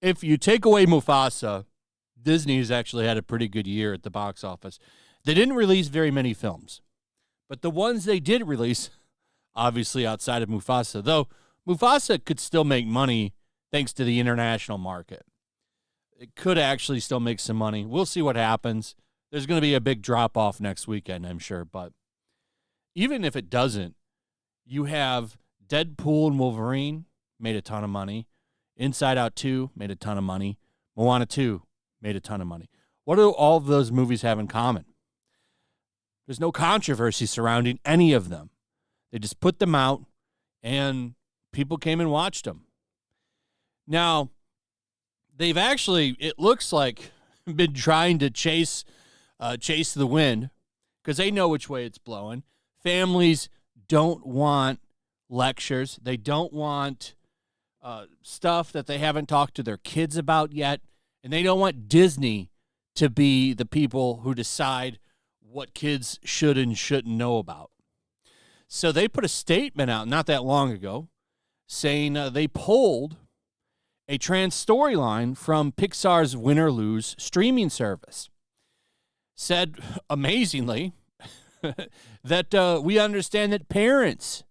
If you take away Mufasa, Disney's actually had a pretty good year at the box office. They didn't release very many films, but the ones they did release, obviously outside of Mufasa, though Mufasa could still make money thanks to the international market. It could actually still make some money. We'll see what happens. There's going to be a big drop-off next weekend, I'm sure, but even if it doesn't, you have Deadpool and Wolverine made a ton of money. Inside Out 2 made a ton of money. Moana 2 made a ton of money. What do all of those movies have in common? There's no controversy surrounding any of them. They just put them out, and people came and watched them. Now, they've actually, it looks like, been trying to chase the wind because they know which way it's blowing. Families don't want lectures. They don't want stuff that they haven't talked to their kids about yet. And they don't want Disney to be the people who decide what kids should and shouldn't know about. So they put a statement out not that long ago saying they pulled a trans storyline from Pixar's Win or Lose streaming service. Said, amazingly, that we understand that parents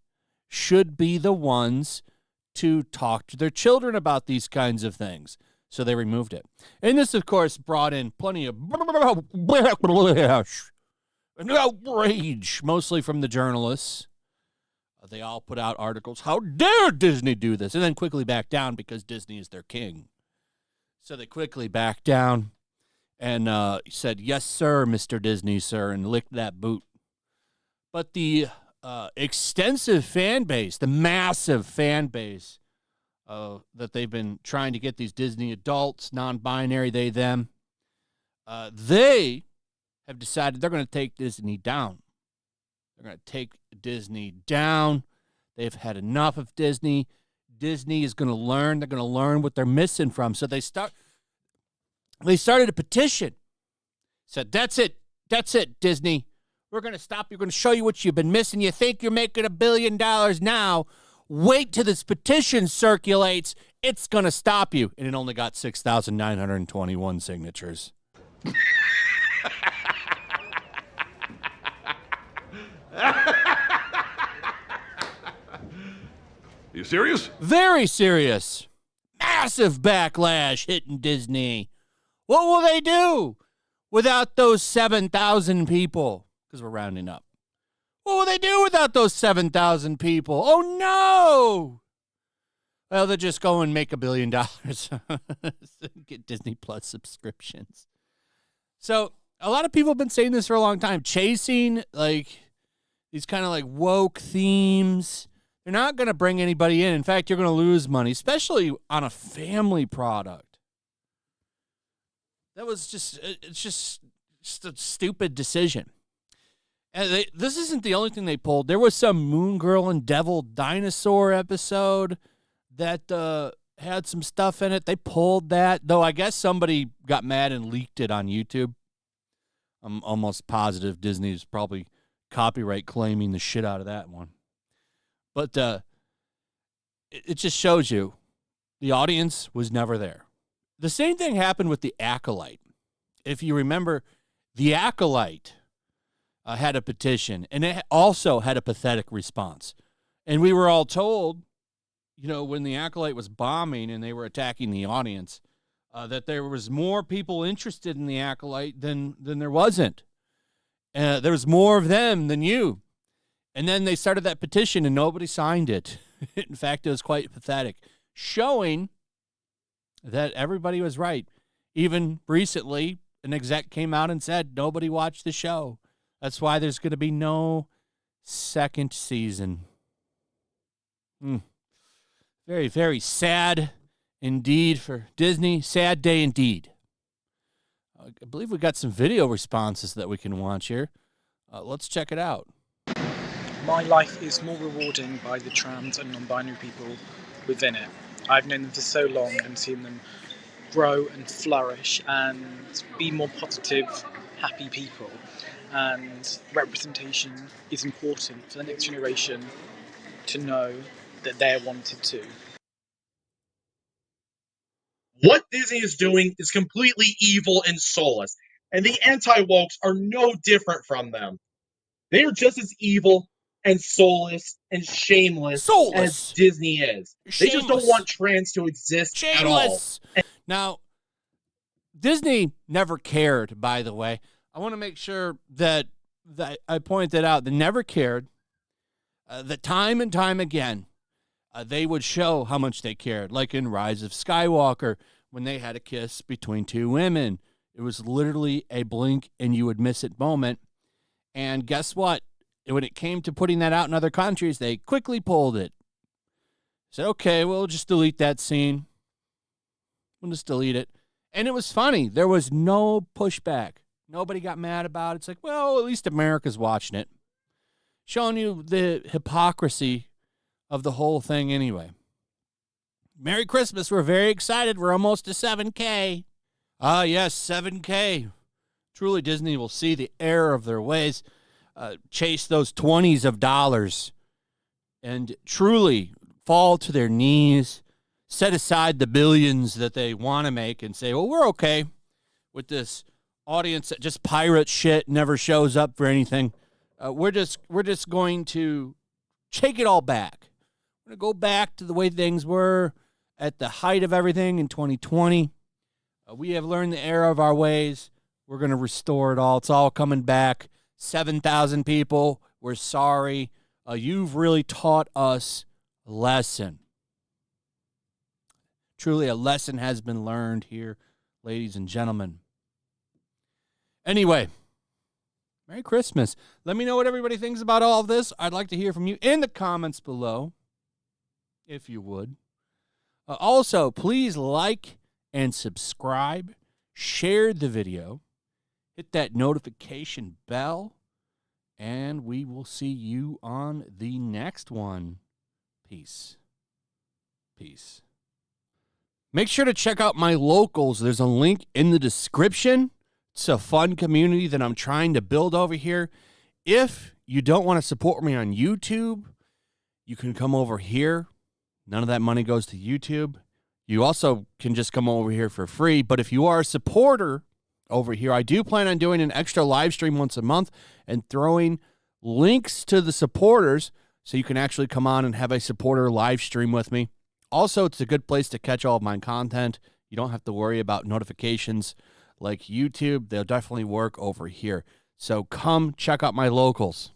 should be the ones to talk to their children about these kinds of things. So they removed it. And this, of course, brought in plenty of backlash and outrage, mostly from the journalists. They all put out articles, how dare Disney do this? And then quickly back down because Disney is their king. So they quickly backed down and said, yes, sir, Mr. Disney, sir, and licked that boot. But the extensive fan base, the massive fan base that they've been trying to get these Disney adults, non-binary, they, them, they have decided they're going to take Disney down. They're going to take Disney down. They've had enough of Disney. Disney is going to learn. They're going to learn what they're missing from. So they started a petition. Said, that's it, Disney. We're going to stop. You're going to show you what you've been missing. You think you're making $1 billion now. Wait till this petition circulates. It's going to stop you. And it only got 6,921 signatures. You serious? Very serious. Massive backlash hitting Disney. What will they do without those 7,000 people? Because we're rounding up. What will they do without those 7,000 people? Oh, no. Well, they'll just go and make $1 billion. Get Disney Plus subscriptions. So a lot of people have been saying this for a long time. Chasing like these kind of like woke themes. They're not going to bring anybody in. In fact, you're going to lose money, especially on a family product. It's just a stupid decision. And this isn't the only thing they pulled. There was some Moon Girl and Devil Dinosaur episode that had some stuff in it. They pulled that, though I guess somebody got mad and leaked it on YouTube. I'm almost positive Disney's probably copyright claiming the shit out of that one. But it just shows you the audience was never there. The same thing happened with The Acolyte. If you remember, The Acolyte had a petition, and it also had a pathetic response. And we were all told, when The Acolyte was bombing and they were attacking the audience, that there was more people interested in The Acolyte than there wasn't. There was more of them than you. And then they started that petition, and nobody signed it. In fact, it was quite pathetic, showing that everybody was right. Even recently, an exec came out and said nobody watched the show. That's why there's going to be no second season. Very, very sad indeed for Disney. Sad day indeed. I believe we got some video responses that we can watch here. Let's check it out. My life is more rewarding by the trans and non-binary people within it. I've known them for so long and seen them grow and flourish and be more positive, happy people. and representation is important for the next generation to know that they're wanted too. What Disney is doing is completely evil and soulless, and the anti-wokes are no different from them. They are just as evil and soulless and shameless as Soulless. Disney is. They just don't Shameless. want trans to exist at all. Shameless. Now, Disney never cared, by the way. I want to make sure that I point that out. They never cared. That time and time again, they would show how much they cared. Like in Rise of Skywalker, when they had a kiss between two women. It was literally a blink and you would miss it moment. And guess what? When it came to putting that out in other countries, they quickly pulled it. Said, okay, we'll just delete that scene. We'll just delete it. And it was funny. There was no pushback. Nobody got mad about it. It's like, well, at least America's watching it. Showing you the hypocrisy of the whole thing anyway. Merry Christmas. We're very excited. We're almost to 7K. Ah, yes, 7K. Truly, Disney will see the error of their ways, chase those 20s of dollars, and truly fall to their knees, set aside the billions that they want to make, and say, well, we're okay with this audience that just pirates shit, never shows up for anything. We're just going to take it all back. We're going to go back to the way things were at the height of everything in 2020. We have learned the error of our ways. We're going to restore it all. It's all coming back. 7,000 people. We're sorry. You've really taught us a lesson. Truly, a lesson has been learned here, ladies and gentlemen. Anyway, Merry Christmas. Let me know what everybody thinks about all of this. I'd like to hear from you in the comments below, if you would. Also, please like and subscribe. Share the video. Hit that notification bell. And we will see you on the next one. Peace. Peace. Make sure to check out my locals. There's a link in the description. It's a fun community that I'm trying to build over here. If you don't want to support me on YouTube, you can come over here. None of that money goes to YouTube. You also can just come over here for free. But if you are a supporter over here, I do plan on doing an extra live stream once a month and throwing links to the supporters so you can actually come on and have a supporter live stream with me. Also, it's a good place to catch all of my content. You don't have to worry about notifications like YouTube. They'll definitely work over here. So come check out my locals.